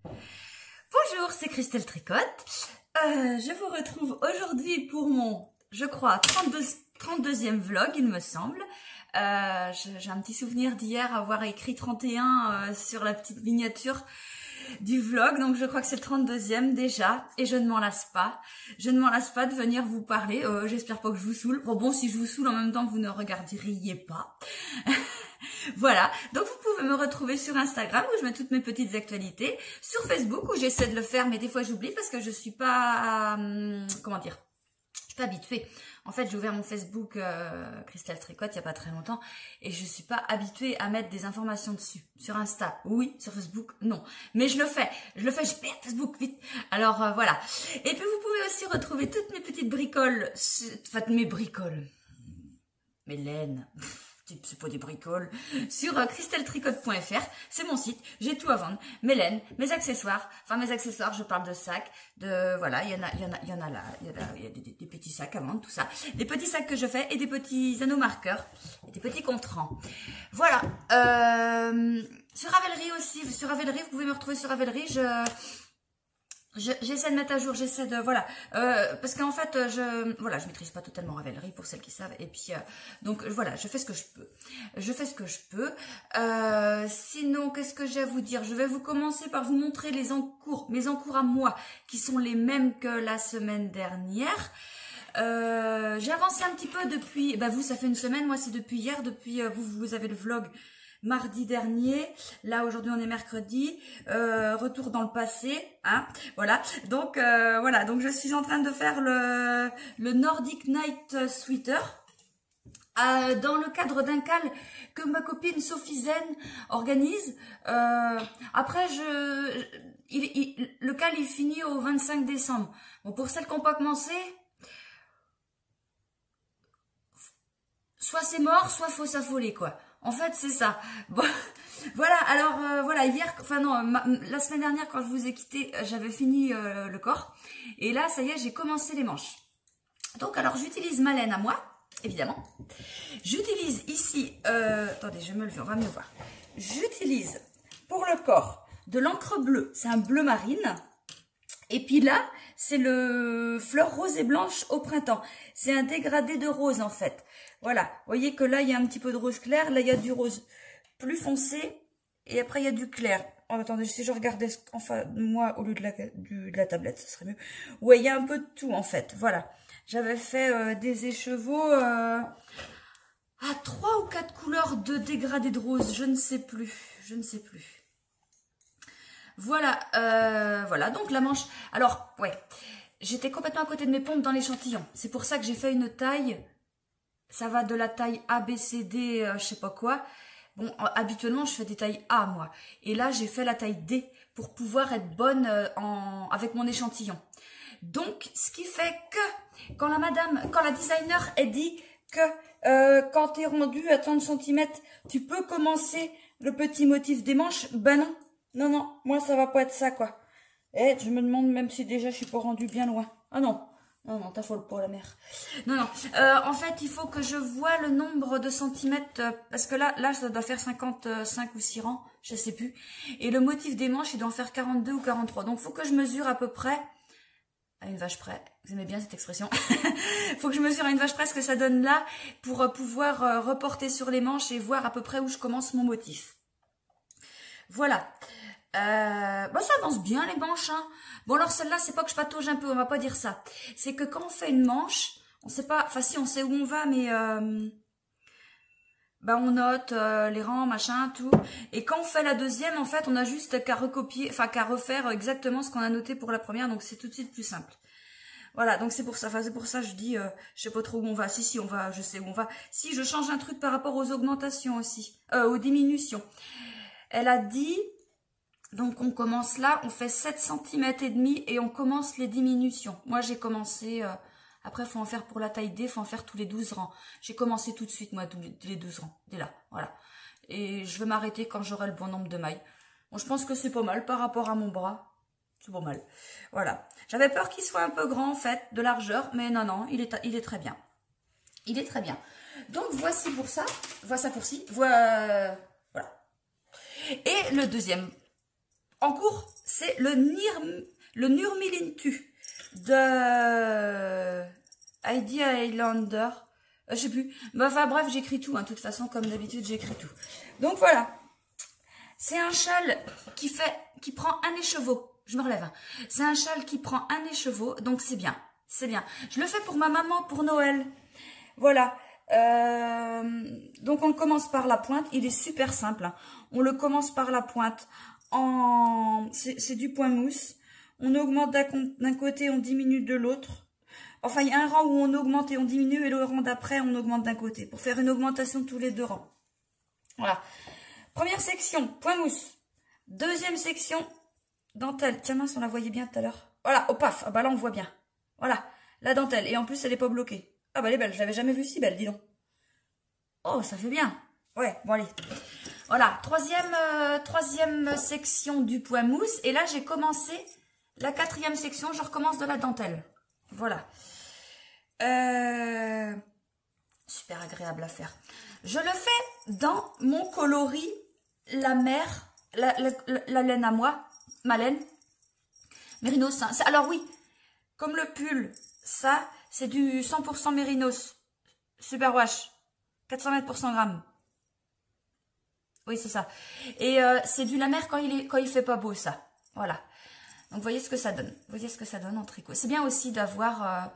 Bonjour, c'est Christelle Tricotte. Je vous retrouve aujourd'hui pour mon, je crois, 32e vlog, il me semble. J'ai un petit souvenir d'hier avoir écrit 31 sur la petite miniature du vlog, donc je crois que c'est le 32e déjà, et je ne m'en lasse pas. Je ne m'en lasse pas de venir vous parler. J'espère pas que je vous saoule. Bon, si je vous saoule en même temps, vous ne regarderiez pas. Voilà, donc vous pouvez me retrouver sur Instagram où je mets toutes mes petites actualités, sur Facebook où j'essaie de le faire mais des fois j'oublie parce que je suis pas, comment dire, je suis pas habituée. En fait, j'ai ouvert mon Facebook Christelle Tricotte il y a pas très longtemps et je suis pas habituée à mettre des informations dessus. Sur Insta, oui, sur Facebook, non. Mais je le fais, j'ai merde, Facebook, vite. Alors voilà. Et puis vous pouvez aussi retrouver toutes mes petites bricoles, enfin mes bricoles, mes laines. C'est pas des bricoles, sur christelletricotte.fr, c'est mon site, j'ai tout à vendre, mes laines, mes accessoires, je parle de sacs, voilà, il y en a là, il y a des petits sacs à vendre, tout ça, des petits sacs que je fais et des petits anneaux marqueurs, et des petits comptes-rangs. Voilà, sur Ravelry aussi, sur Ravelry, vous pouvez me retrouver sur Ravelry, j'essaie de mettre à jour, j'essaie de, voilà, parce qu'en fait, je maîtrise pas totalement Ravelry pour celles qui savent, et puis, donc, voilà, je fais ce que je peux, sinon, qu'est-ce que j'ai à vous dire? Je vais vous commencer par vous montrer mes encours à moi, qui sont les mêmes que la semaine dernière. J'ai avancé un petit peu depuis, vous, ça fait une semaine, moi, c'est depuis hier, vous avez le vlog mardi dernier, là aujourd'hui on est mercredi, retour dans le passé, hein, voilà, donc voilà, donc je suis en train de faire le Nordic Night Sweater, dans le cadre d'un cal que ma copine Sophie Zen organise. Après le cal il finit au 25 décembre, bon pour celles qui n'ont pas commencé, soit c'est mort, soit faut s'affoler quoi. En fait, c'est ça. Bon, voilà, alors, voilà, hier, enfin non, la semaine dernière, quand je vous ai quitté, j'avais fini le corps. Et là, ça y est, j'ai commencé les manches. Donc, alors, j'utilise ma laine à moi, évidemment. J'utilise ici, attendez, je vais me lever, on va mieux voir. J'utilise, pour le corps, de l'encre bleue. C'est un bleu marine. Et puis là, c'est le fleur rose et blanche au printemps. C'est un dégradé de rose, en fait. Voilà, vous voyez que là, il y a un petit peu de rose clair. Là, il y a du rose plus foncé. Et après, il y a du clair. Oh, attendez, si je regardais enfin, moi, au lieu de la tablette, ce serait mieux. Ouais, il y a un peu de tout, en fait. Voilà. J'avais fait des écheveaux à 3 ou 4 couleurs de dégradé de rose. Je ne sais plus. Je ne sais plus. Voilà, voilà. Donc, la manche... Alors, ouais. J'étais complètement à côté de mes pompes dans l'échantillon. C'est pour ça que j'ai fait une taille... Ça va de la taille A, B, C, D, je sais pas quoi. Bon, habituellement, je fais des tailles A, moi. Et là, j'ai fait la taille D pour pouvoir être bonne avec mon échantillon. Donc, ce qui fait que quand la designer a dit que quand tu es rendu à 30 cm, tu peux commencer le petit motif des manches, ben non. Non, non, moi, ça va pas être ça, quoi. Et je me demande même si déjà je suis pas rendue bien loin. Ah non. Non, non, t'affole pas la mère. Non, non. En fait, il faut que je vois le nombre de centimètres, parce que là, ça doit faire 55 ou 6 rangs, je sais plus. Et le motif des manches, il doit en faire 42 ou 43. Donc, il faut que je mesure à peu près, à une vache près. Vous aimez bien cette expression? Il faut que je mesure à une vache près ce que ça donne là, pour pouvoir reporter sur les manches et voir à peu près où je commence mon motif. Voilà. Ça avance bien les manches, hein. Bon alors celle-là, c'est pas que je patauge un peu, on va pas dire ça. C'est que quand on fait une manche, on sait pas, enfin si on sait où on va, mais on note les rangs, machin, tout. Et quand on fait la deuxième, en fait, on a juste qu'à recopier, enfin qu'à refaire exactement ce qu'on a noté pour la première, donc c'est tout de suite plus simple. Voilà, donc c'est pour ça, je dis, je sais pas trop où on va. Si, on va, je sais où on va. Si, je change un truc par rapport aux augmentations aussi, aux diminutions. Elle a dit... Donc, on commence là, on fait 7 cm et demi et on commence les diminutions. Moi, j'ai commencé, après, il faut en faire pour la taille D, il faut en faire tous les 12 rangs. J'ai commencé tout de suite, moi, tous les 12 rangs, dès là, voilà. Et je vais m'arrêter quand j'aurai le bon nombre de mailles. Bon, je pense que c'est pas mal par rapport à mon bras. C'est pas mal. Voilà. J'avais peur qu'il soit un peu grand, en fait, de largeur, mais non, non, il est très bien. Il est très bien. Donc, voici pour ça. Voici pour ci. Voilà. Et le deuxième... En cours, c'est le Nurmilintu de Heidi Highlander. Je sais plus. Bah, enfin bref, j'écris tout. Hein. De toute façon, comme d'habitude, j'écris tout. Donc voilà. C'est un châle qui prend un écheveau. Je me relève. Hein. C'est un châle qui prend un écheveau. Donc c'est bien. C'est bien. Je le fais pour ma maman pour Noël. Voilà. Donc on commence par la pointe. Il est super simple. Hein. On le commence par la pointe. C'est du point mousse. On augmente d'un côté, on diminue de l'autre. Enfin, il y a un rang où on augmente et on diminue, et le rang d'après, on augmente d'un côté. Pour faire une augmentation tous les 2 rangs. Voilà. Première section, point mousse. Deuxième section, dentelle. Tiens mince, on la voyait bien tout à l'heure. Voilà, oh paf, ah bah là on voit bien. Voilà, la dentelle. Et en plus, elle n'est pas bloquée. Ah bah elle est belle, je l'avais jamais vue si belle, dis donc. Oh, ça fait bien. Ouais, bon allez. Voilà, troisième section du point mousse. Et là, j'ai commencé la 4e section, je recommence de la dentelle. Voilà. Super agréable à faire. Je le fais dans mon coloris, la mer, la laine à moi, ma laine, Mérinos. Hein. Alors oui, comme le pull, ça, c'est du 100% Mérinos, Superwash, 400 mètres pour 100 grammes. Oui, c'est ça. Et c'est du la mer quand il fait pas beau, ça. Voilà. Donc, vous voyez ce que ça donne. Vous voyez ce que ça donne en tricot. C'est bien aussi d'avoir,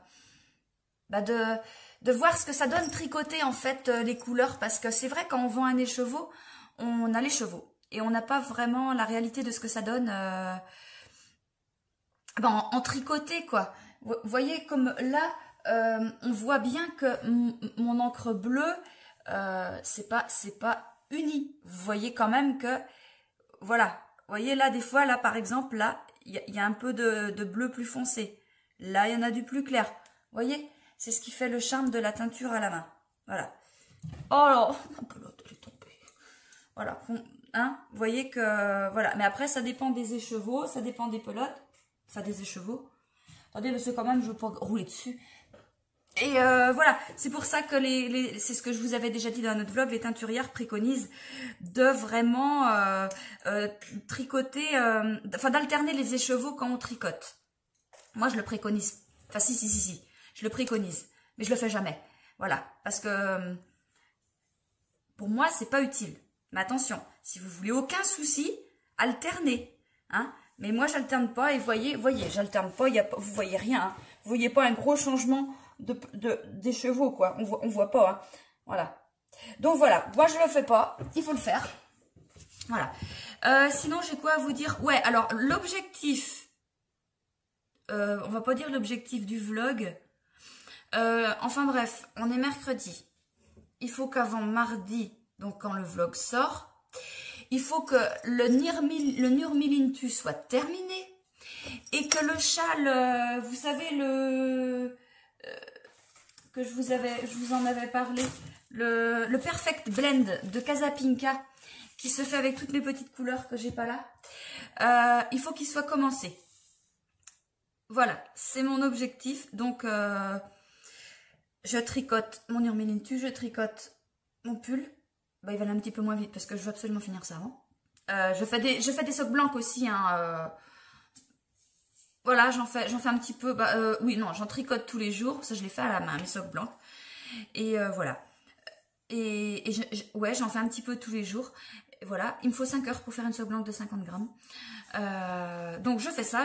de voir ce que ça donne tricoter, en fait, les couleurs. Parce que c'est vrai, quand on vend un écheveau, on a l'écheveau. Et on n'a pas vraiment la réalité de ce que ça donne en tricoté, quoi. Vous voyez, comme là, on voit bien que mon encre bleue, c'est pas uni. Vous voyez quand même que, voilà. Vous voyez là, des fois, là, par exemple, là, il y a un peu de bleu plus foncé. Là, il y en a du plus clair. Vous voyez, c'est ce qui fait le charme de la teinture à la main. Voilà. Oh là, la pelote, elle est tombée. Voilà. Hein, vous voyez que, voilà. Mais après, ça dépend des écheveaux, ça dépend des pelotes. Enfin, des écheveaux. Attendez, parce que quand même, je veux pas rouler dessus. Et voilà, c'est pour ça que c'est ce que je vous avais déjà dit dans notre vlog, les teinturières préconisent de vraiment tricoter, enfin d'alterner les écheveaux quand on tricote. Moi, je le préconise. Enfin, si, je le préconise, mais je le fais jamais. Voilà, parce que pour moi, c'est pas utile. Mais attention, si vous voulez aucun souci, alternez, hein. Mais moi, j'alterne pas et voyez, j'alterne pas, vous voyez rien, hein. Vous voyez pas un gros changement des chevaux, quoi. On voit pas, hein. Voilà. Donc voilà, moi je le fais pas, il faut le faire. Voilà. Sinon, j'ai quoi à vous dire? Ouais, alors l'objectif, on va pas dire l'objectif du vlog. Enfin bref, on est mercredi. Il faut qu'avant mardi, donc quand le vlog sort, il faut que le Nurmilintu soit terminé et que le châle, vous savez, que je vous en avais parlé, le Perfect Blend de Casapinka, qui se fait avec toutes mes petites couleurs que j'ai pas là, il faut qu'il soit commencé. Voilà, c'est mon objectif. Donc, je tricote mon Nurmilintu, je tricote mon pull. Bah, il va aller un petit peu moins vite parce que je veux absolument finir ça avant. Je fais des socks blancs aussi, hein, voilà, j'en fais un petit peu. Oui, non, j'en tricote tous les jours. Ça, je les fais à la main, mes socks blancs. Et voilà. Et ouais, j'en fais un petit peu tous les jours. Et voilà, il me faut 5 heures pour faire une sock blanche de 50 grammes. Donc, je fais ça.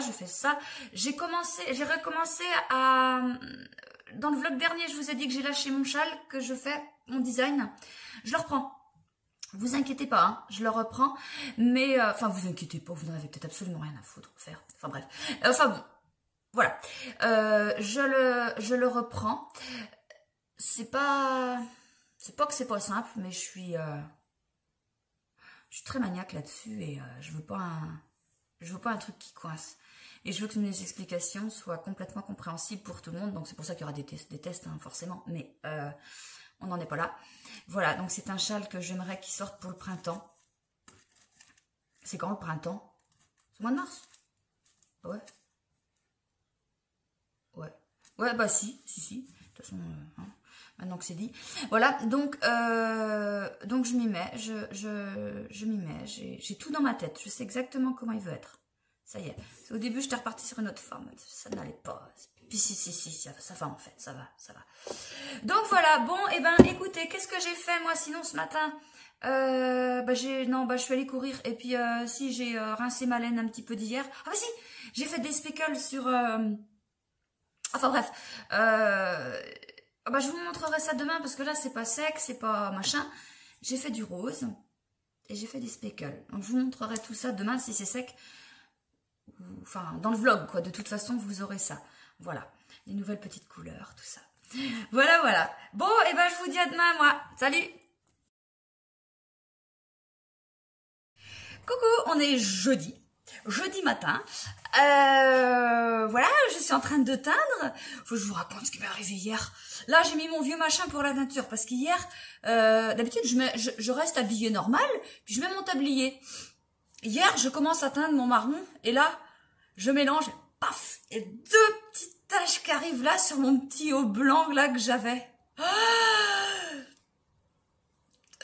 J'ai recommencé à... Dans le vlog dernier, je vous ai dit que j'ai lâché mon châle, que je fais mon design. Je le reprends. Vous inquiétez pas, hein, je le reprends, mais, enfin, vous inquiétez pas, vous n'en avez peut-être absolument rien à foutre, faire, enfin bref, enfin bon, voilà, je le reprends, c'est pas que c'est pas simple, mais je suis très maniaque là-dessus, et je veux pas un truc qui coince, et je veux que mes explications soient complètement compréhensibles pour tout le monde, donc c'est pour ça qu'il y aura des tests, hein, forcément, mais, on n'en est pas là. Voilà, donc c'est un châle que j'aimerais qu'il sorte pour le printemps. C'est quand le printemps? C'est le mois de mars? Ouais. Ouais. Ouais, bah si. De toute façon, hein, maintenant que c'est dit. Voilà, donc je m'y mets. Je m'y mets. J'ai tout dans ma tête. Je sais exactement comment il veut être. Ça y est. Au début, j'étais repartie sur une autre forme. Ça n'allait pas. Puis si, ça va en fait. Ça va. Donc voilà. Bon, et ben, écoutez, qu'est-ce que j'ai fait moi sinon ce matin? Je suis allée courir. Et puis, si, j'ai rincé ma laine un petit peu d'hier. Ah bah si, j'ai fait des speckles sur... Enfin bref. Je vous montrerai ça demain parce que là, c'est pas sec, c'est pas machin. J'ai fait du rose. Et j'ai fait des speckles. Donc, je vous montrerai tout ça demain si c'est sec. Enfin, dans le vlog, quoi. De toute façon, vous aurez ça. Voilà. Les nouvelles petites couleurs, tout ça. Voilà. Bon, et ben, je vous dis à demain, moi. Salut! Coucou, on est jeudi matin. Voilà, je suis en train de teindre. Faut que je vous raconte ce qui m'est arrivé hier. Là, j'ai mis mon vieux machin pour la teinture parce qu'hier, d'habitude, je reste habillée normal, puis je mets mon tablier. Hier, je commence à teindre mon marron et là, je mélange, paf, et 2 petites taches qui arrivent là sur mon petit haut blanc là que j'avais. Oh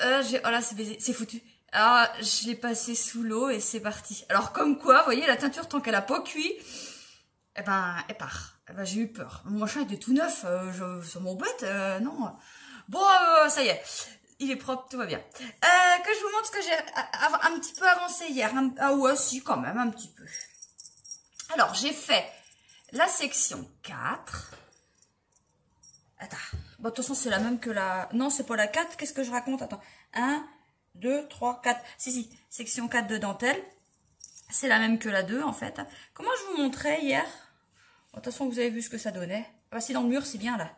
là, c'est baisé, c'est foutu. Alors, je l'ai passé sous l'eau et c'est parti. Alors, comme quoi, vous voyez, la teinture, tant qu'elle a pas cuit, eh ben, elle part. Eh ben, j'ai eu peur. Mon machin était tout neuf, sur mon bête, non. Bon, ça y est, il est propre, tout va bien. Que je vous montre ce que j'ai un petit peu avancé hier. Ah ouais, si, quand même, un petit peu. Alors, j'ai fait la section 4. Attends. Bon, de toute façon, c'est la même que la... Non, c'est pas la 4. Qu'est-ce que je raconte? Attends. 1, 2, 3, 4. Si. Section 4 de dentelle. C'est la même que la 2, en fait. Comment je vous montrais hier? Bon, de toute façon, vous avez vu ce que ça donnait. Ah, si dans le mur, c'est bien, là.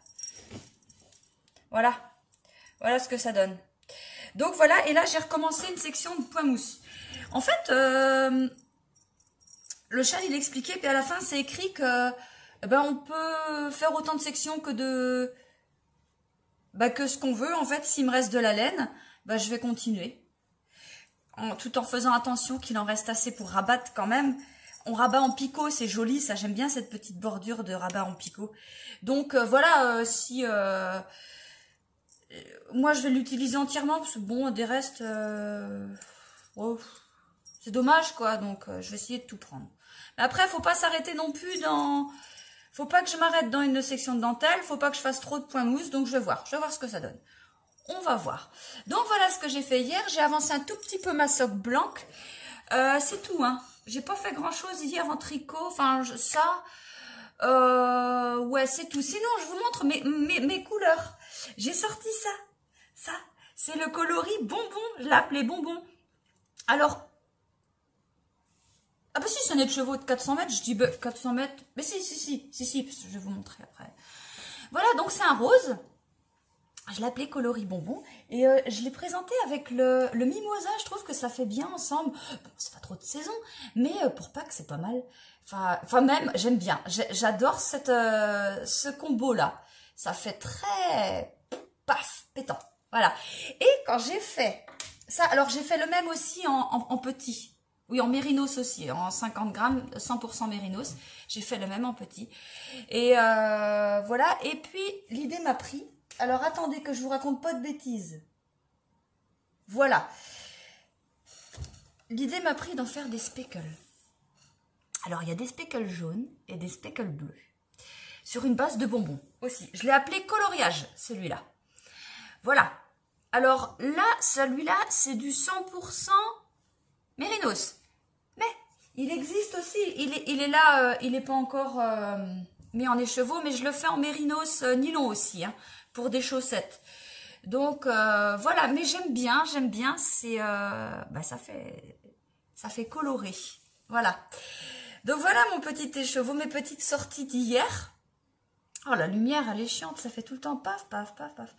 Voilà. Voilà ce que ça donne. Donc, voilà. Et là, j'ai recommencé une section de point mousse. En fait, le chat, il expliquait, puis à la fin, c'est écrit que on peut faire autant de sections que que ce qu'on veut. En fait, s'il me reste de la laine, je vais continuer. Tout en faisant attention qu'il en reste assez pour rabattre quand même. On rabat en picot, c'est joli, ça, j'aime bien cette petite bordure de rabat en picot. Donc voilà, si moi je vais l'utiliser entièrement, parce que bon, des restes, c'est dommage quoi, donc je vais essayer de tout prendre. Mais après, faut pas s'arrêter non plus dans... Faut pas que je m'arrête dans une section de dentelle, faut pas que je fasse trop de points mousse, donc je vais voir ce que ça donne. On va voir. Donc voilà ce que j'ai fait hier, j'ai avancé un tout petit peu ma soque blanche, c'est tout, hein. J'ai pas fait grand chose hier en tricot, enfin ouais c'est tout. Sinon je vous montre mes couleurs. J'ai sorti ça, c'est le coloris bonbon, je l'ai appelé bonbon. Alors, ah bah si, c'est un nez de chevaux de 400 mètres, je dis 400 mètres, mais si, parce que je vais vous montrer après. Voilà, donc c'est un rose, je l'ai appelé coloris bonbon, et je l'ai présenté avec le mimosa, je trouve que ça fait bien ensemble. Bon, c'est pas trop de saison, mais pour Pâques, c'est pas mal. Enfin même, j'aime bien, j'adore ce combo-là. Ça fait très paf, pétant, voilà. Et quand j'ai fait ça, alors j'ai fait le même aussi en petit. Oui, en mérinos aussi, en 50 grammes, 100% mérinos. J'ai fait le même en petit. Et voilà. Et puis, l'idée m'a pris. Alors, attendez que je vous raconte pas de bêtises. Voilà. L'idée m'a pris d'en faire des speckles. Alors, il y a des speckles jaunes et des speckles bleus. Sur une base de bonbons aussi. Je l'ai appelé coloriage, celui-là. Voilà. Alors, là, celui-là, c'est du 100% mérinos. Mais il existe aussi, il est là, il n'est pas encore mis en écheveau, mais je le fais en mérinos nylon aussi, hein, pour des chaussettes. Donc voilà, mais j'aime bien, c'est ça fait colorer. Voilà. Donc voilà mon petit écheveau, mes petites sorties d'hier. Oh, la lumière, elle est chiante, ça fait tout le temps paf, paf, paf, paf.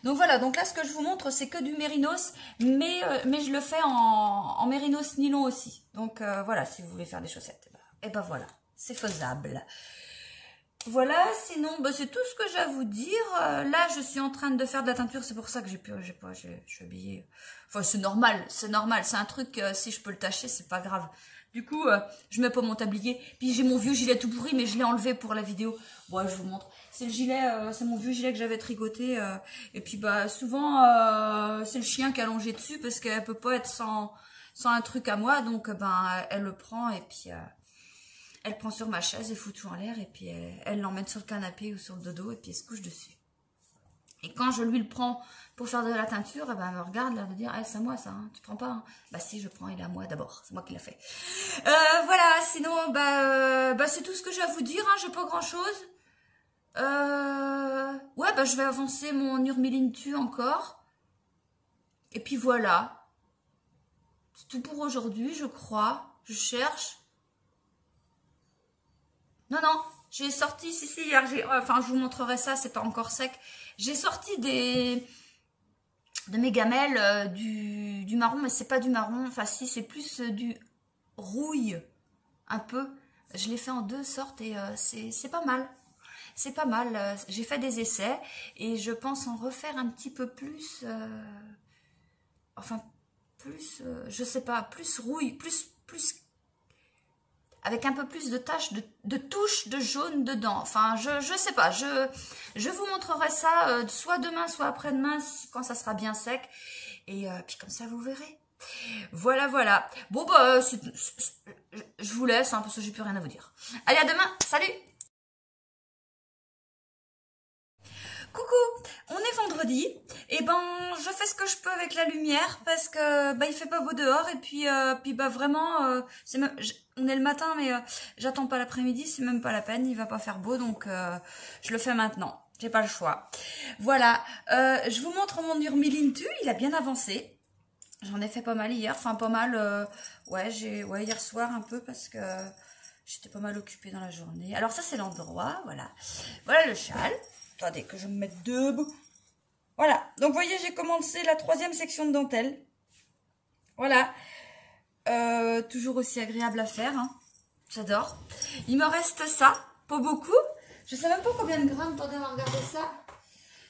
Donc voilà, donc là, ce que je vous montre, c'est que du mérinos, mais je le fais en mérinos nylon aussi. Donc voilà, si vous voulez faire des chaussettes, et ben voilà, c'est faisable. Voilà, sinon, c'est tout ce que j'ai à vous dire. Là, je suis en train de faire de la teinture, c'est pour ça que je suis habillée. Enfin, c'est normal, c'est un truc, si je peux le tâcher, c'est pas grave. Du coup, je mets pas mon tablier. Puis j'ai mon vieux gilet tout pourri, mais je l'ai enlevé pour la vidéo. Bon, je vous montre. C'est le gilet, c'est mon vieux gilet que j'avais tricoté. Et puis souvent, c'est le chien qui a allongé dessus parce qu'elle peut pas être sans un truc à moi. Donc elle le prend et puis elle prend sur ma chaise, elle fout tout en l'air, et puis elle l'emmène sur le canapé ou sur le dodo, et puis elle se couche dessus. Et quand je lui le prends pour faire de la teinture, eh ben, elle me regarde, l'air de dire, hey, c'est à moi ça, hein, tu prends pas, hein. Bah si, je prends, il est à moi d'abord, c'est moi qui l'a fait. Voilà, sinon, c'est tout ce que j'ai à vous dire, hein, j'ai pas grand chose. Ouais, je vais avancer mon Urmilintu encore. Et puis voilà. C'est tout pour aujourd'hui, je crois. Je cherche. Non, j'ai sorti, si, hier, enfin, je vous montrerai ça, c'est pas encore sec. J'ai sorti de mes gamelles du marron, mais c'est pas du marron. Enfin, si, c'est plus du rouille, un peu. Je l'ai fait en 2 sortes et c'est pas mal. C'est pas mal. J'ai fait des essais et je pense en refaire un petit peu plus. Enfin, plus, je sais pas, plus rouille, plus avec un peu plus de taches, de touches de jaune dedans. Enfin, je sais pas. Je vous montrerai ça soit demain, soit après-demain, quand ça sera bien sec. Et puis comme ça, vous verrez. Voilà, voilà. Bon, je vous laisse, hein, parce que j'ai plus rien à vous dire. Allez, à demain. Salut! Coucou, on est vendredi, et je fais ce que je peux avec la lumière parce que il fait pas beau dehors et puis vraiment on est le matin mais j'attends pas l'après-midi, c'est même pas la peine, il va pas faire beau donc je le fais maintenant, j'ai pas le choix. Voilà, je vous montre mon Urmilintu, il a bien avancé. J'en ai fait pas mal hier, enfin pas mal, hier soir un peu parce que j'étais pas mal occupée dans la journée. Alors ça c'est l'endroit, voilà. Voilà le châle. Attendez que je me mette debout. Voilà. Donc, vous voyez, j'ai commencé la 3e section de dentelle. Voilà. Toujours aussi agréable à faire. Hein. J'adore. Il me reste ça. Pas beaucoup. Je sais même pas combien de grammes. Attendez, on va regarder ça.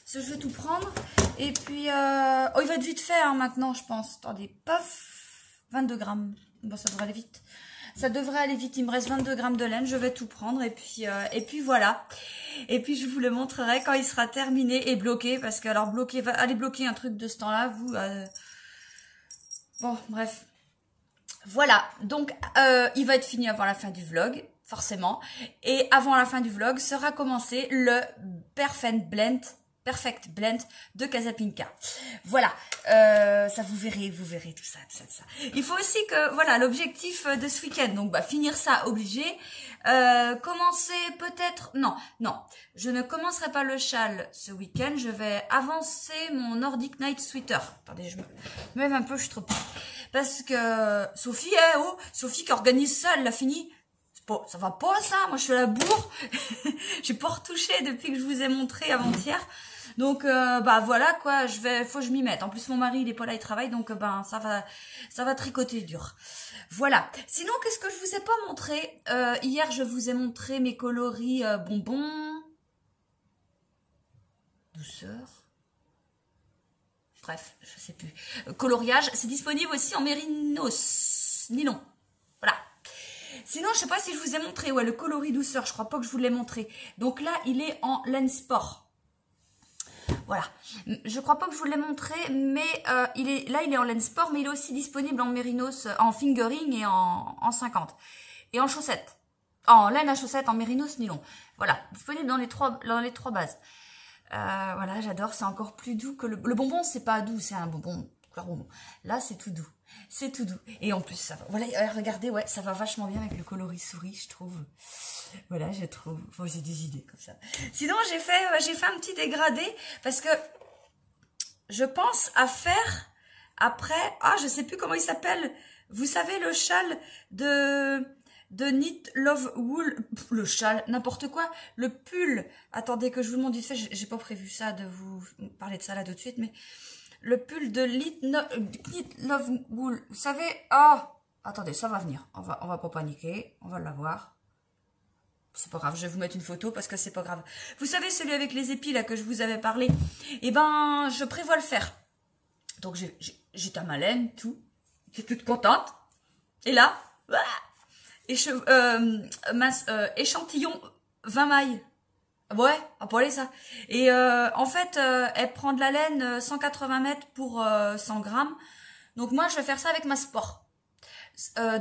Parce que je vais tout prendre. Et puis, il va être vite fait hein, maintenant, je pense. Attendez, paf. 22 grammes. Bon, ça devrait aller vite. Ça devrait aller vite. Il me reste 22 grammes de laine. Je vais tout prendre. Et puis voilà. Et puis, je vous le montrerai quand il sera terminé et bloqué. Parce que, alors, allez bloquer un truc de ce temps-là, vous... Bon, bref. Voilà. Donc, il va être fini avant la fin du vlog, forcément. Et avant la fin du vlog, sera commencé le Perfect Blend de Casapinka. Voilà, ça vous verrez tout ça. Il faut aussi que, voilà, l'objectif de ce week-end, donc finir ça obligé, commencer peut-être, non, je ne commencerai pas le châle ce week-end, je vais avancer mon Nordic Night Sweater. Attendez, je me lève un peu, je suis trop petite. Parce que Sophie, Sophie qui organise ça, elle l'a fini. Ça va pas ça, moi je suis à la bourre. J'ai pas retouché depuis que je vous ai montré avant-hier. Donc voilà quoi, faut que je m'y mette. En plus mon mari il est pas là, il travaille, donc ça va tricoter dur. Voilà. Sinon qu'est-ce que je vous ai pas montré hier je vous ai montré mes coloris bonbons, douceur. Bref, je sais plus. Coloriage, c'est disponible aussi en mérinos, nylon. Voilà. Sinon, je sais pas si je vous ai montré, le coloris douceur, je crois pas que je vous l'ai montré. Donc là, il est en laine sport. Voilà. Je crois pas que je vous l'ai montré, mais il est en laine sport, mais il est aussi disponible en mérinos, en fingering et en 50. Et en chaussettes. En laine à chaussettes, en mérinos, nylon. Voilà. Disponible dans les trois bases. Voilà, j'adore, c'est encore plus doux que le bonbon, c'est pas doux, c'est un bonbon, couleur bonbon. Là, c'est tout doux. C'est tout doux. Et en plus, ça va. Voilà, regardez, ça va vachement bien avec le coloris souris, je trouve. Voilà, je trouve. Bon, j'ai des idées comme ça. Sinon, j'ai fait un petit dégradé parce que je pense à faire après. Ah, je sais plus comment il s'appelle. Vous savez, le châle de Knit Love Wool. Le châle, n'importe quoi. Le pull. Attendez que je vous le montre vite fait. J'ai pas prévu ça de vous parler de ça là tout de suite, mais. Le pull de Knit Love Wool. Vous savez, attendez, ça va venir. On va pas paniquer. On va l'avoir. C'est pas grave, je vais vous mettre une photo parce que c'est pas grave. Vous savez, celui avec les épis là que je vous avais parlé. Eh ben, je prévois le faire. Donc, j'ai ta malène, tout. J'étais toute contente. Et là, échantillon 20 mailles. Ouais, à poiler ça. Et en fait, elle prend de la laine 180 mètres pour 100 grammes. Donc moi, je vais faire ça avec ma sport.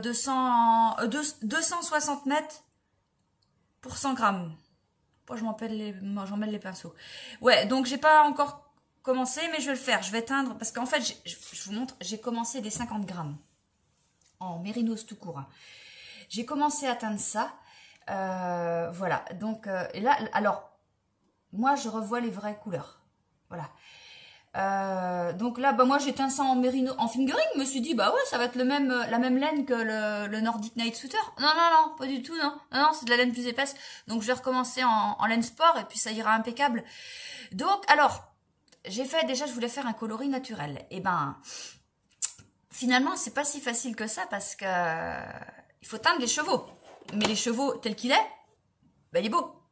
260 mètres pour 100 grammes. Moi, j'en mêle les pinceaux. Ouais, donc j'ai pas encore commencé, mais je vais le faire. Je vais teindre, parce qu'en fait, je vous montre, j'ai commencé des 50 grammes en mérinos tout court. Hein. J'ai commencé à teindre ça. Voilà, donc, et là, alors, moi, je revois les vraies couleurs. Voilà. Donc là, bah moi j'ai teint ça en mérino, en fingering. Je me suis dit bah ouais, ça va être la même laine que le Nordic Night Sweater. Non, non, non, pas du tout, non. Non, non, c'est de la laine plus épaisse. Donc je vais recommencer en laine sport et puis ça ira impeccable. Donc alors, j'ai fait déjà, je voulais faire un coloris naturel. Et ben, finalement, c'est pas si facile que ça parce que il faut teindre les chevaux. Mais les chevaux tel qu'il est, ben il est beau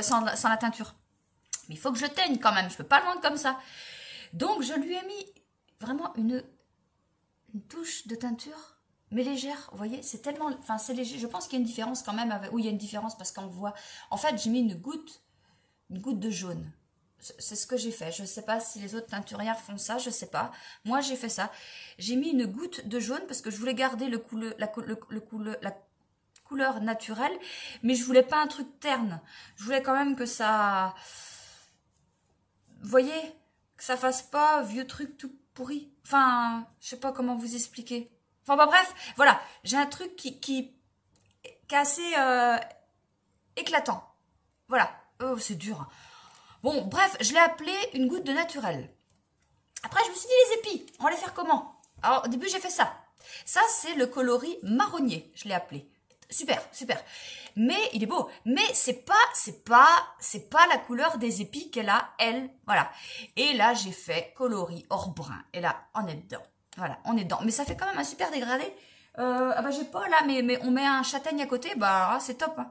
sans la teinture. Mais il faut que je teigne quand même. Je peux pas le vendre comme ça. Donc, je lui ai mis vraiment une touche de teinture, mais légère. Vous voyez, c'est tellement... Enfin, c'est léger. Je pense qu'il y a une différence quand même. Oui, il y a une différence parce qu'on le voit. En fait, j'ai mis une goutte de jaune. C'est ce que j'ai fait. Je ne sais pas si les autres teinturières font ça. Je ne sais pas. Moi, j'ai fait ça. J'ai mis une goutte de jaune parce que je voulais garder la couleur naturelle. Mais je voulais pas un truc terne. Je voulais quand même que ça... Vous voyez, que ça fasse pas vieux truc tout pourri. Enfin, je sais pas comment vous expliquer. Enfin, bah, bref, voilà. J'ai un truc qui est assez éclatant. Voilà. Oh, c'est dur. Bon, bref, je l'ai appelé une goutte de naturel. Après, je me suis dit, les épis, on va les faire comment? Alors, au début, j'ai fait ça. Ça, c'est le coloris marronnier, je l'ai appelé. Super, super. Mais il est beau. Mais c'est pas la couleur des épis qu'elle a, elle. Voilà. Et là, j'ai fait coloris hors brun. Et là, on est dedans. Voilà, on est dedans. Mais ça fait quand même un super dégradé. Ah bah j'ai pas là, mais on met un châtaigne à côté, bah c'est top. Hein.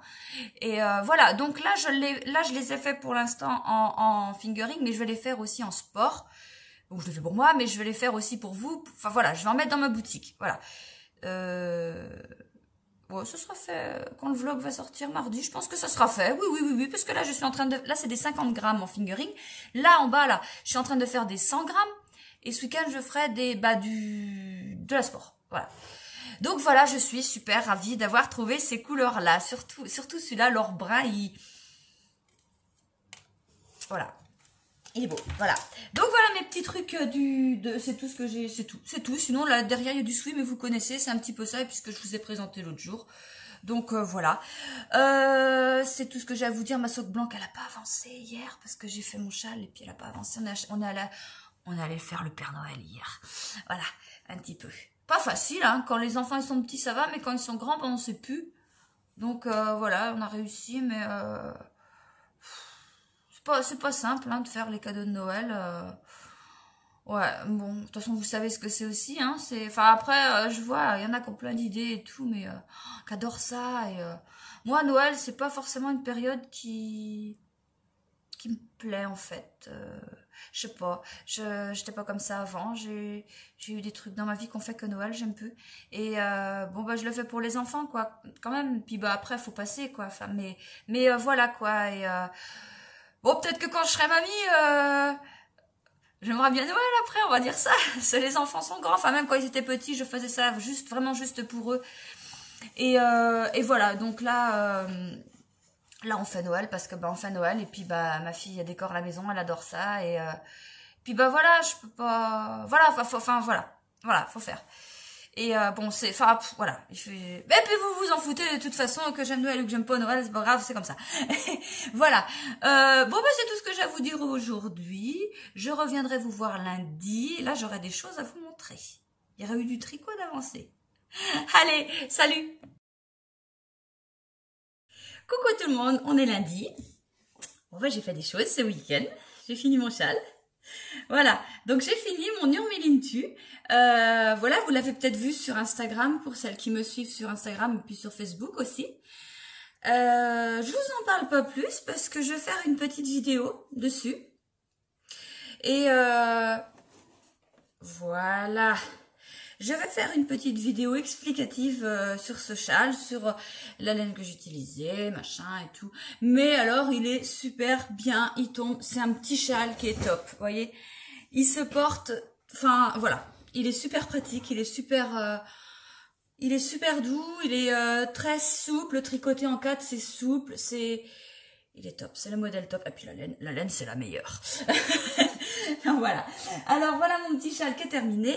Et voilà, donc là je les ai fait pour l'instant en fingering, mais je vais les faire aussi en sport. Donc je le fais pour moi, mais je vais les faire aussi pour vous. Enfin voilà, je vais en mettre dans ma boutique. Voilà. Bon, ce sera fait quand le vlog va sortir mardi. Je pense que ça sera fait. Oui, parce que là, je suis en train de... Là, c'est des 50 grammes en fingering. Là, en bas, là, je suis en train de faire des 100 grammes. Et ce week-end, je ferai de la sport. Voilà. Donc, voilà, je suis super ravie d'avoir trouvé ces couleurs-là. Surtout celui-là, l'or brun, Voilà. Il est beau, voilà. Donc voilà mes petits trucs c'est tout ce que j'ai, c'est tout. Sinon là derrière il y a du sweat, mais vous connaissez, c'est un petit peu ça puisque je vous ai présenté l'autre jour. Donc voilà. C'est tout ce que j'ai à vous dire. Ma soque blanche elle a pas avancé hier parce que j'ai fait mon châle et puis elle a pas avancé. On est allé faire le Père Noël hier. Voilà, un petit peu. Pas facile hein. Quand les enfants ils sont petits ça va, mais quand ils sont grands ben, on sait plus. Donc voilà, on a réussi, mais c'est pas simple hein, de faire les cadeaux de Noël. Ouais, bon, de toute façon, vous savez ce que c'est aussi. Hein, enfin, après, je vois, il y en a qui ont plein d'idées et tout, mais qui adorent ça. Et, moi, Noël, c'est pas forcément une période qui me plaît, en fait. Je sais pas, j'étais pas comme ça avant. J'ai eu des trucs dans ma vie qu'on fait que Noël, j'aime peu. Et bon, bah, je le fais pour les enfants, quoi, quand même. Puis, bah, après, faut passer, quoi. Enfin, mais voilà, quoi. Et... bon, peut-être que quand je serai mamie, j'aimerais bien Noël après, on va dire ça. Les enfants sont grands. Enfin, même quand ils étaient petits, je faisais ça vraiment juste pour eux. Et voilà, donc là, on fait Noël parce que bah on fait Noël et puis bah ma fille elle décore la maison, elle adore ça et puis bah voilà, je peux pas, voilà, voilà, faut faire. Et bon, c'est... Enfin, voilà. Et puis vous vous en foutez de toute façon, que j'aime Noël ou que j'aime pas Noël, c'est pas grave, c'est comme ça. Voilà. Bon, bah c'est tout ce que j'ai à vous dire aujourd'hui. Je reviendrai vous voir lundi. Là, j'aurai des choses à vous montrer. Il y aura eu du tricot d'avancée. Allez, salut! Coucou tout le monde, on est lundi. Bon, bah j'ai fait des choses ce week-end. J'ai fini mon châle. Voilà, donc j'ai fini mon Urmilintu. Voilà, vous l'avez peut-être vu sur Instagram, pour celles qui me suivent sur Instagram et puis sur Facebook aussi. Je vous en parle pas plus parce que je vais faire une petite vidéo dessus. Et voilà. Je vais faire une petite vidéo explicative sur ce châle, sur la laine que j'utilisais, machin et tout. Mais alors, il est super bien, il tombe. C'est un petit châle qui est top, vous voyez. Il se porte, enfin, voilà. Il est super pratique, il est super... Il est super doux, il est très souple, tricoté en 4, c'est souple, il est top, c'est le modèle top. Et puis la laine c'est la meilleure. Voilà. Alors voilà mon petit châle qui est terminé.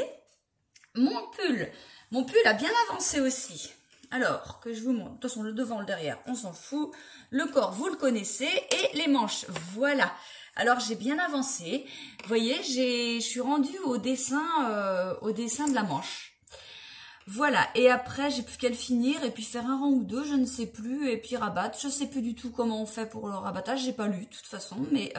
Mon pull a bien avancé aussi. Alors, que je vous montre. De toute façon, le devant, le derrière, on s'en fout. Le corps, vous le connaissez. Et les manches, voilà. Alors, j'ai bien avancé. Vous voyez, je suis rendue au dessin de la manche. Voilà, et après j'ai plus qu'à le finir et puis faire un rang ou deux, je ne sais plus, et puis rabattre. Je sais plus du tout comment on fait pour le rabattage, j'ai pas lu de toute façon, mais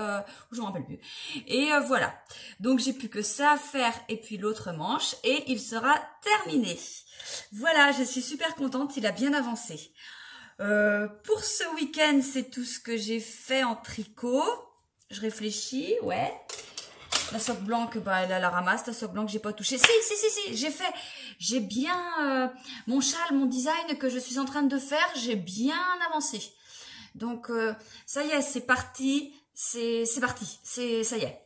je m'en rappelle plus. Et voilà, donc j'ai plus que ça à faire et puis l'autre manche et il sera terminé. Voilà, je suis super contente, il a bien avancé. Pour ce week-end, c'est tout ce que j'ai fait en tricot. Je réfléchis, ouais. La soque blanche, bah, elle a la ramasse. La soque blanche, j'ai pas touché. Si, j'ai bien mon châle, mon design que je suis en train de faire, j'ai bien avancé. Donc, ça y est, c'est parti. C'est parti. Ça y est.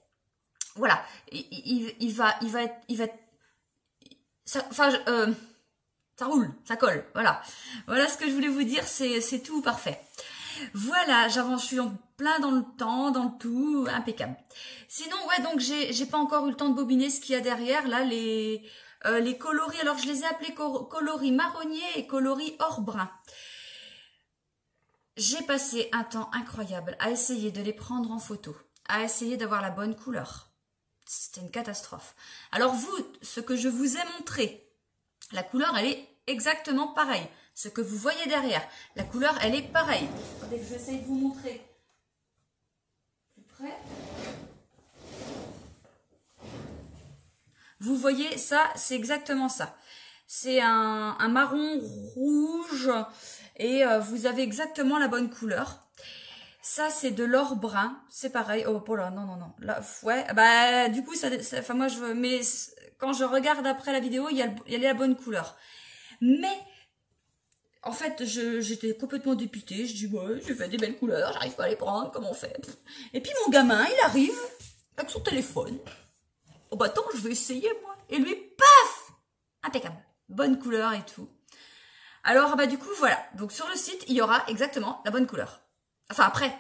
Voilà. Il va être, ça, enfin, ça roule, ça colle. Voilà. Voilà ce que je voulais vous dire. C'est tout parfait. Voilà, j'avance, je suis en plein dans le temps, dans le tout, impeccable. Sinon, ouais, donc j'ai pas encore eu le temps de bobiner ce qu'il y a derrière, là, les coloris. Alors, je les ai appelés coloris marronnier et coloris or brun. J'ai passé un temps incroyable à essayer de les prendre en photo, à essayer d'avoir la bonne couleur. C'était une catastrophe. Alors vous, ce que je vous ai montré, la couleur, elle est exactement pareille. Ce que vous voyez derrière, la couleur, elle est pareille. Attendez que j'essaye de vous montrer plus près. Vous voyez, ça, c'est exactement ça. C'est un marron rouge et vous avez exactement la bonne couleur. Ça, c'est de l'or brun. C'est pareil. Oh là, non. Là, ouais, bah, du coup, enfin, moi, mais quand je regarde après la vidéo, il y a la bonne couleur. Mais, en fait, j'étais complètement dépitée. Je dis, ouais, j'ai fait des belles couleurs, j'arrive pas à les prendre, comment on fait? Et puis mon gamin, il arrive avec son téléphone. Oh bah attends, je vais essayer moi. Et lui, paf! Impeccable. Bonne couleur et tout. Alors, bah du coup, voilà. Donc sur le site, il y aura exactement la bonne couleur. Enfin après,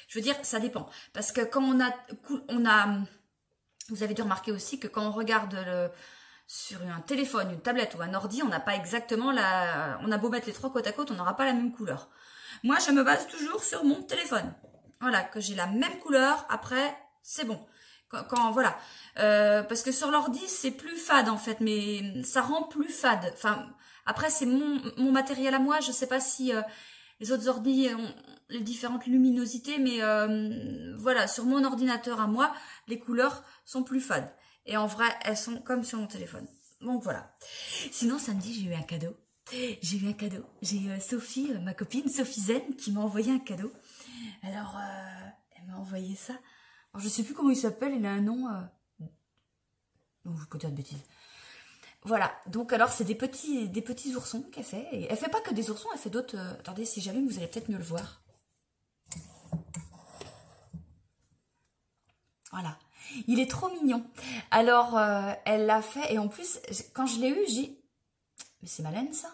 je veux dire, ça dépend. Parce que quand on a... Vous avez dû remarquer aussi que quand on regarde sur un téléphone, une tablette ou un ordi, on n'a pas exactement la... On a beau mettre les trois côte à côte, on n'aura pas la même couleur. Moi, je me base toujours sur mon téléphone. Voilà, que j'ai la même couleur, après, c'est bon. Voilà. Parce que sur l'ordi, c'est plus fade en fait, mais ça rend plus fade. Enfin, après, c'est mon matériel à moi. Je sais pas si les autres ordi ont les différentes luminosités, mais voilà, sur mon ordinateur à moi, les couleurs sont plus fades. Et en vrai, elles sont comme sur mon téléphone. Donc voilà. Sinon, samedi, j'ai eu un cadeau. J'ai Sophie, ma copine, Sophie Zen, qui m'a envoyé un cadeau. Alors, elle m'a envoyé ça. Alors, je sais plus comment il s'appelle, il a un nom... Non, je peux dire de bêtises. Voilà, donc alors c'est des petits oursons qu'elle fait. Et elle fait pas que des oursons, elle fait d'autres... attendez, si j'allume, vous allez peut-être mieux le voir. Voilà. Il est trop mignon. Alors, elle l'a fait, et en plus, quand je l'ai eu, j'ai dit, mais c'est ma laine, ça?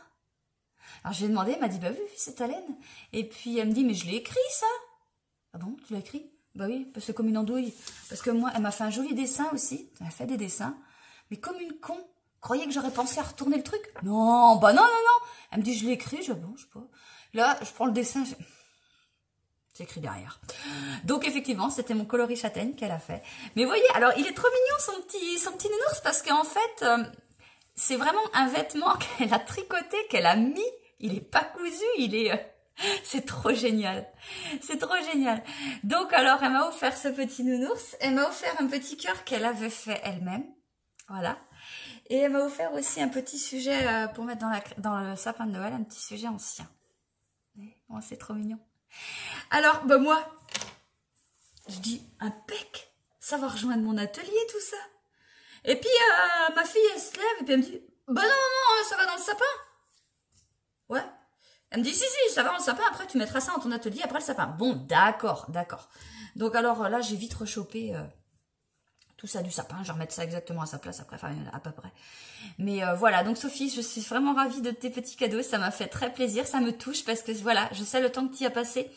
Alors, je lui ai demandé, elle m'a dit, bah oui, c'est ta laine. Et puis, elle me dit, mais je l'ai écrit, ça? Ah bon, tu l'as écrit? Bah oui, parce que comme une andouille. Parce que moi, elle m'a fait un joli dessin aussi. Elle a fait des dessins. Mais comme une con. Croyez que j'aurais pensé à retourner le truc? Non, bah non. Elle me dit, je l'ai écrit. Je dis, bon, je sais pas. Là, je prends le dessin. J'ai écrit derrière. Donc, effectivement, c'était mon coloris châtaigne qu'elle a fait. Mais voyez, alors, il est trop mignon, son petit nounours. Parce qu'en fait, c'est vraiment un vêtement qu'elle a tricoté, qu'elle a mis. Il est pas cousu, il est... C'est trop génial. C'est trop génial. Donc, alors, elle m'a offert ce petit nounours. Elle m'a offert un petit cœur qu'elle avait fait elle-même. Voilà. Et elle m'a offert aussi un petit sujet pour mettre dans le sapin de Noël, un petit sujet ancien. Oh, c'est trop mignon. Alors, bah moi, je dis, impec, ça va rejoindre mon atelier, tout ça. Et puis, ma fille, elle se lève et puis elle me dit, bah non, ça va dans le sapin. Ouais. Elle me dit, si, ça va dans le sapin, après tu mettras ça dans ton atelier, après le sapin. Bon, d'accord. Donc alors là, j'ai vite rechopé tout ça du sapin. Je vais remettre ça exactement à sa place après, enfin à peu près. Mais voilà, donc Sophie, je suis vraiment ravie de tes petits cadeaux, ça m'a fait très plaisir, ça me touche parce que voilà, je sais le temps que tu y as passé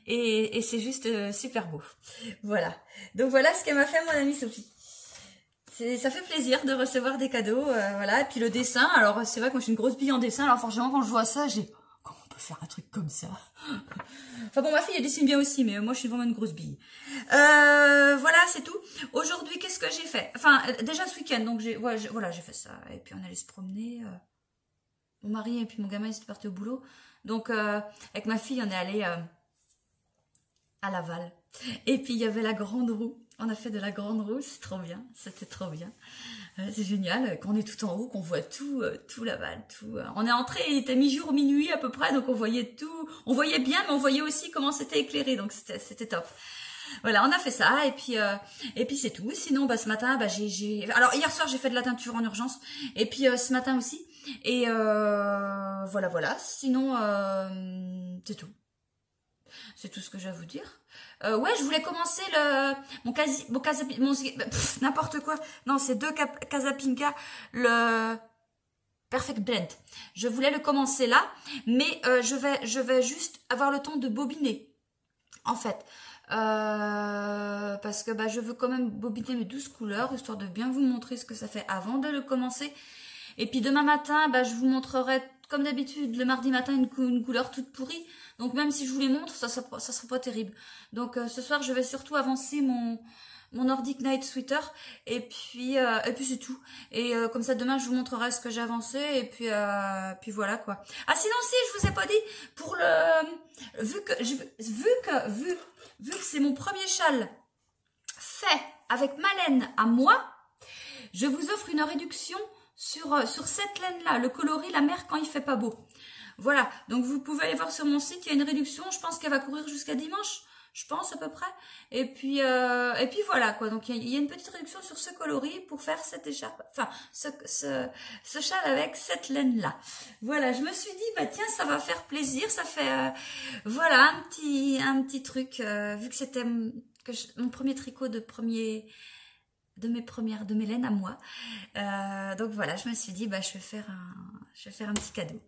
et c'est juste super beau. Voilà, donc voilà ce qu'elle m'a fait mon amie Sophie. Ça fait plaisir de recevoir des cadeaux, voilà, et puis le dessin, alors c'est vrai que moi je suis une grosse bille en dessin, alors forcément quand je vois ça, j'ai... Comment on peut faire un truc comme ça? Enfin bon, ma fille elle dessine bien aussi, mais moi je suis vraiment une grosse bille. Voilà, c'est tout. Aujourd'hui, qu'est-ce que j'ai fait? Enfin, déjà ce week-end, donc voilà, j'ai fait ça. Et puis on allait se promener. Mon mari et puis mon gamin ils étaient partis au boulot. Donc avec ma fille, on est allé à Laval. Et puis il y avait la grande roue. On a fait de la grande roue, c'est trop bien. C'était trop bien. C'est génial, quand on est tout en haut, qu'on voit tout Laval, tout. On est entré, il était mi-jour, minuit à peu près, donc on voyait tout. On voyait bien, mais on voyait aussi comment c'était éclairé, donc c'était top. Voilà, on a fait ça, et puis c'est tout. Sinon, ce matin, alors hier soir, j'ai fait de la teinture en urgence, et puis ce matin aussi. Et voilà. Sinon, c'est tout. C'est tout ce que j'ai à vous dire. Ouais, je voulais commencer n'importe quoi. Non, c'est deux Casapinka, le Perfect Blend. Je voulais le commencer là, mais je vais juste avoir le temps de bobiner. En fait, parce que je veux quand même bobiner mes 12 couleurs, histoire de bien vous montrer ce que ça fait avant de le commencer. Et puis demain matin, je vous montrerai, comme d'habitude, le mardi matin, une couleur toute pourrie. Donc même si je vous les montre, ça sera pas terrible. Donc ce soir, je vais surtout avancer mon Nordic Night Sweater. Et puis c'est tout. Et comme ça, demain, je vous montrerai ce que j'ai avancé. Et puis voilà quoi. Ah sinon, si, je vous ai pas dit, pour le... Vu que c'est mon premier châle fait avec ma laine à moi, je vous offre une réduction sur cette laine-là, le coloris La Mer quand il fait pas beau. Voilà, donc vous pouvez aller voir sur mon site, il y a une réduction, je pense qu'elle va courir jusqu'à dimanche, je pense à peu près. Et puis voilà quoi, donc il y a une petite réduction sur ce coloris pour faire cette écharpe, enfin ce châle avec cette laine-là. Voilà, je me suis dit, tiens, ça va faire plaisir, ça fait, voilà, un petit truc, vu que c'était mon premier tricot de mes laines à moi. Donc voilà, je me suis dit, je vais faire un petit cadeau.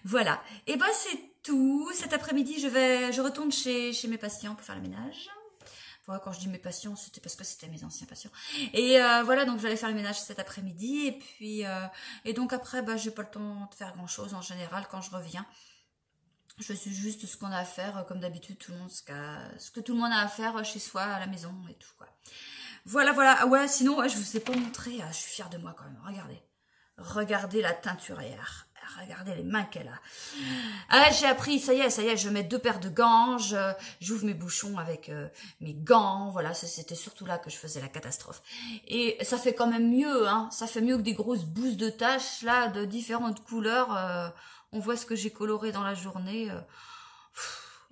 Voilà. Et c'est tout. Cet après-midi, je retourne chez mes patients pour faire le ménage. Voilà, quand je dis mes patients, c'était parce que c'était mes anciens patients. Et voilà, donc j'allais faire le ménage cet après-midi. Et puis, et donc après, j'ai pas le temps de faire grand-chose en général quand je reviens. Je suis juste ce qu'on a à faire, comme d'habitude, ce que tout le monde a à faire chez soi, à la maison et tout, quoi. Voilà. Ah ouais, sinon, je vous ai pas montré. Je suis fière de moi quand même. Regardez la teinturière. Regardez les mains qu'elle a. J'ai appris, ça y est, je mets 2 paires de gants. J'ouvre mes bouchons avec mes gants. Voilà, c'était surtout là que je faisais la catastrophe. Et ça fait quand même mieux, hein. Ça fait mieux que des grosses bouses de taches, là, de différentes couleurs. On voit ce que j'ai coloré dans la journée.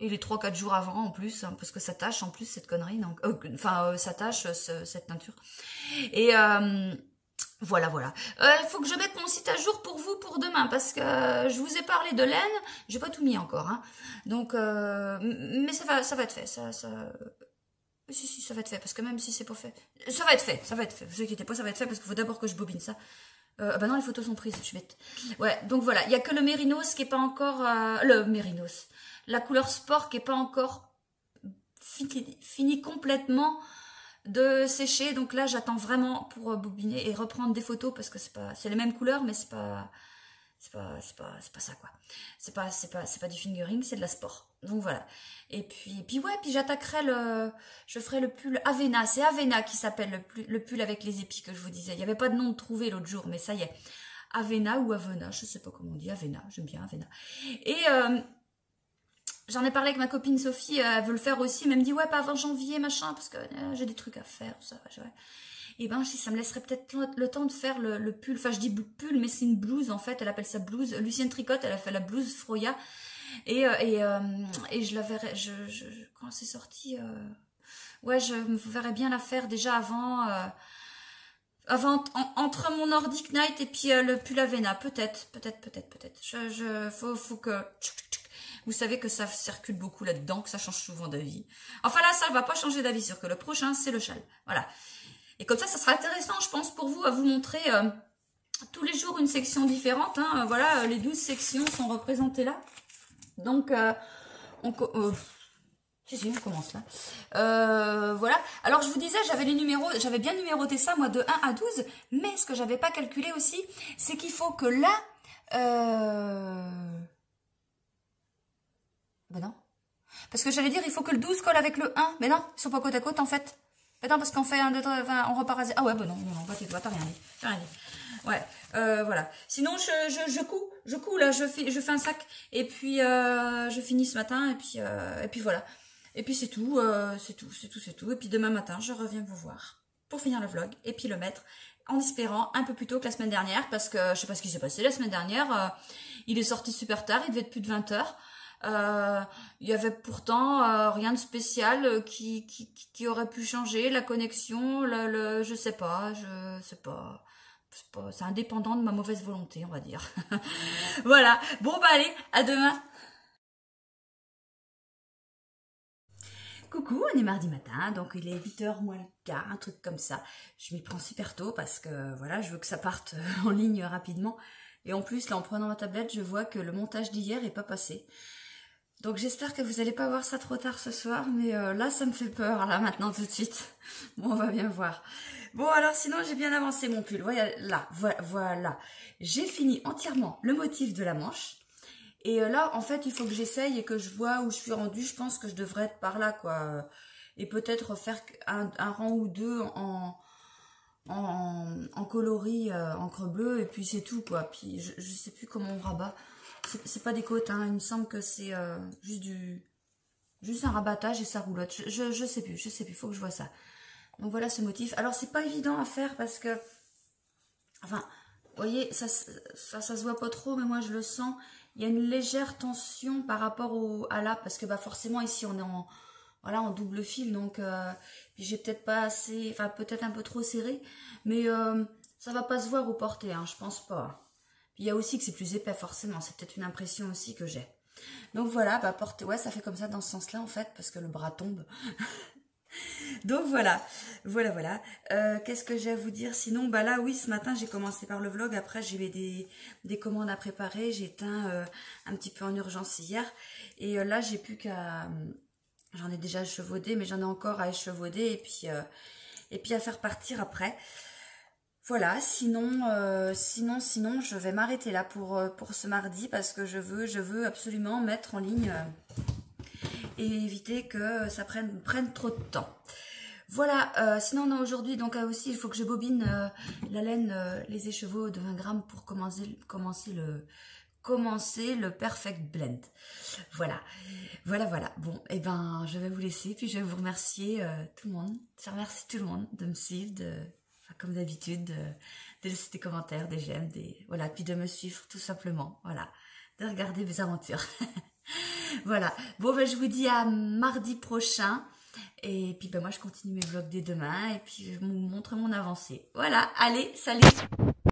Et les 3-4 jours avant en plus, hein, parce que ça tâche en plus cette connerie, donc ça tâche cette teinture. Et voilà. Il faut que je mette mon site à jour pour vous pour demain, parce que je vous ai parlé de laine, j'ai pas tout mis encore, hein. Donc mais ça va être fait, si, ça va être fait, parce que même si c'est pas fait, ça va être fait, vous inquiétez pas, ça va être fait, parce qu'il faut d'abord que je bobine ça. Non, les photos sont prises, je suis bête. Ouais, donc voilà, il y a que le mérinos qui est pas encore... le mérinos. La couleur sport qui est pas encore fini complètement de sécher. Donc là, j'attends vraiment pour bobiner et reprendre des photos parce que c'est les mêmes couleurs, mais c'est pas ça quoi. C'est pas du fingering, c'est de la sport. Donc voilà. Et puis j'attaquerai je ferai le pull Avena. C'est Avena qui s'appelle le pull avec les épis que je vous disais. Il n'y avait pas de nom de trouvé l'autre jour, mais ça y est. Avena ou Avena, je sais pas comment on dit. Avena, j'aime bien Avena. Et j'en ai parlé avec ma copine Sophie, elle veut le faire aussi, mais elle me dit ouais, pas avant janvier, machin, parce que j'ai des trucs à faire, ça. Ouais. Et ça me laisserait peut-être le temps de faire le pull. Enfin, je dis pull, mais c'est une blouse en fait. Elle appelle ça blouse. Lucienne Tricotte, elle a fait la blouse Froya. Et je la verrai. Quand c'est sorti, ouais, je me verrais bien la faire déjà avant. Entre mon Nordic Night et puis le pull Avena, peut-être. Faut que... Vous savez que ça circule beaucoup là-dedans, que ça change souvent d'avis. Enfin là, ça ne va pas changer d'avis, sur que le prochain, c'est le châle. Voilà. Et comme ça sera intéressant, je pense, pour vous, à vous montrer tous les jours une section différente. Hein. Voilà, les 12 sections sont représentées là. Donc, on commence là. Voilà. Alors, je vous disais, j'avais les numéros, j'avais bien numéroté ça, moi, de 1 à 12. Mais ce que j'avais pas calculé aussi, c'est qu'il faut que là... Ben non. Parce que j'allais dire, il faut que le 12 colle avec le 1. Mais non, ils sont pas côte à côte, en fait. Mais non, parce qu'on fait un, deux, trois, enfin, on repart à zéro. Ah ouais, ben non, pas tes doigts, t'as rien dit. T'as rien dit. Ouais, voilà. Sinon, je couds, là, je fais un sac. Et puis, je finis ce matin, et puis voilà. Et puis c'est tout, c'est tout. Et puis demain matin, je reviens vous voir pour finir le vlog et puis le mettre en espérant un peu plus tôt que la semaine dernière parce que je sais pas ce qui s'est passé la semaine dernière. Il est sorti super tard, il devait être plus de 20 heures. Il y avait pourtant rien de spécial qui aurait pu changer la connexion, je sais pas, c'est indépendant de ma mauvaise volonté, on va dire. Voilà. Bon bah allez, à demain. Coucou, on est mardi matin, donc il est 8h moins le quart, un truc comme ça. Je m'y prends super tôt parce que voilà, je veux que ça parte en ligne rapidement. Et en plus, là, en prenant ma tablette, je vois que le montage d'hier est pas passé. Donc j'espère que vous n'allez pas voir ça trop tard ce soir, mais là, ça me fait peur, là, maintenant, tout de suite. Bon, on va bien voir. Bon, alors sinon, j'ai bien avancé mon pull. Voilà. J'ai fini entièrement le motif de la manche. Et là, en fait, il faut que j'essaye et que je vois où je suis rendue. Je pense que je devrais être par là, quoi. Et peut-être faire un rang ou deux en coloris encre bleue. Et puis c'est tout, quoi. Puis je sais plus comment on rabat. C'est pas des côtes, hein. Il me semble que c'est juste un rabattage et ça roulotte. Je sais plus. Faut que je vois ça. Donc voilà ce motif. Alors, c'est pas évident à faire parce que... Enfin, vous voyez, ça se voit pas trop, mais moi, je le sens... Il y a une légère tension par rapport à là, parce que bah forcément ici on est en double fil, donc puis j'ai peut-être pas assez, enfin peut-être un peu trop serré, mais ça va pas se voir au porté, hein, je pense pas. Puis il y a aussi que c'est plus épais forcément, c'est peut-être une impression aussi que j'ai. Donc voilà, bah porté, ouais ça fait comme ça dans ce sens-là en fait, parce que le bras tombe. Donc voilà. Qu'est-ce que j'ai à vous dire? Sinon, bah là, oui, ce matin, j'ai commencé par le vlog. Après, j'avais des commandes à préparer. J'ai éteint un petit peu en urgence hier. Et là, j'ai plus qu'à... J'en ai déjà échevaudé, mais j'en ai encore à échevauder. Et puis à faire partir après. Voilà, sinon, je vais m'arrêter là pour ce mardi. Parce que je veux absolument mettre en ligne... et éviter que ça prenne trop de temps. Voilà, sinon on a aujourd'hui, donc aussi il faut que je bobine la laine, les écheveaux de 20 grammes pour commencer le Perfect Blend. Voilà. Bon, et ben je vais vous laisser, puis je vais vous remercier tout le monde. Je remercie tout le monde de me suivre, comme d'habitude, de laisser des commentaires, des j'aime, voilà, puis de me suivre tout simplement, voilà, de regarder mes aventures. Voilà, bon ben je vous dis à mardi prochain et puis ben moi je continue mes vlogs dès demain et puis je vous montre mon avancée. Voilà, allez, salut!